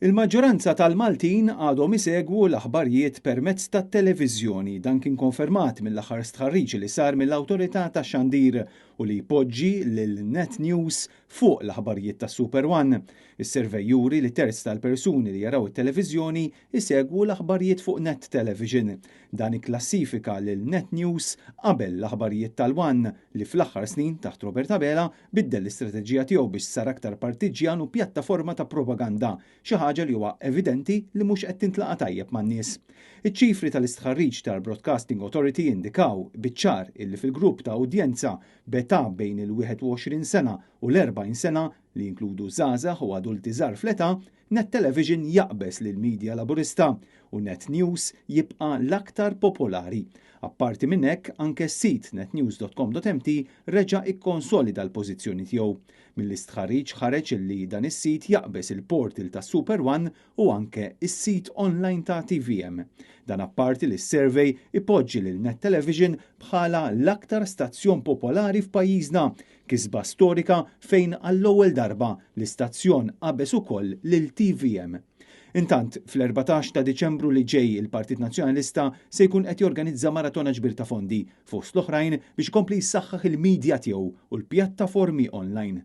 Il-maġġoranza tal-Maltin għadhom isegwu l-aħbarijiet permezz tat-televiżjoni dan kien konfermat mill-aħħar stħarriġ li sar mill-Awtorità tax-Xandir u li jpoġġi lil Net News fuq l-aħbarijiet tas Super One. Is-servej juri li terz tal-persuni li jaraw it-televiżjoni isegwu l-aħbarijiet fuq Net Television. Dan ikklassifika lil Net News qabel l-aħbarijiet tal-One li fl-aħħar snin taħt Robert Abela biddel l-istrateġija tiegħu biex sar aktar partiġjan u pjattaforma ta' propaganda, xi ħaġa li huwa evidenti li mhux qed tintlaqa' tajjeb man-nies. Iċ-ċifri tal-istħarriġ tal-Broadcasting Authority indikaw biċ-ċar illi fil-grupp ta' udjenza b'età bejn il-21 sena u l-40 sena li jinkludu żgħażagħ u adulti żgħar fl-età, Net Television jaqbes lill-Midja Laburista u Net News jibqa' l-aktar popolari. Apparti minn hekk, anke s-sit netnews.com.mt reġa' ikkonsolida l-pożizzjoni tiegħu. Mill-istħarriġ ħareġ li dan is-sit jaqbes il-portal ta' Super One u anke is-sit online ta' TVM. Dan apparti li s-survey ipoġġi lil Net Television bħala l-aktar stazzjon popolari f'pajjiżna, kisba storika fejn għall-ewwel darba l-istazzjon qabeż ukoll lil TVM. Intant, fl-14 ta' Diċembru li ġej il-Partit Nazzjonalista se jkun qed jorganizza maratona ġbir ta' fondi fost l-oħrajn biex kompli jsaħħaħ il-midja tiegħu u l-pjattaformi online.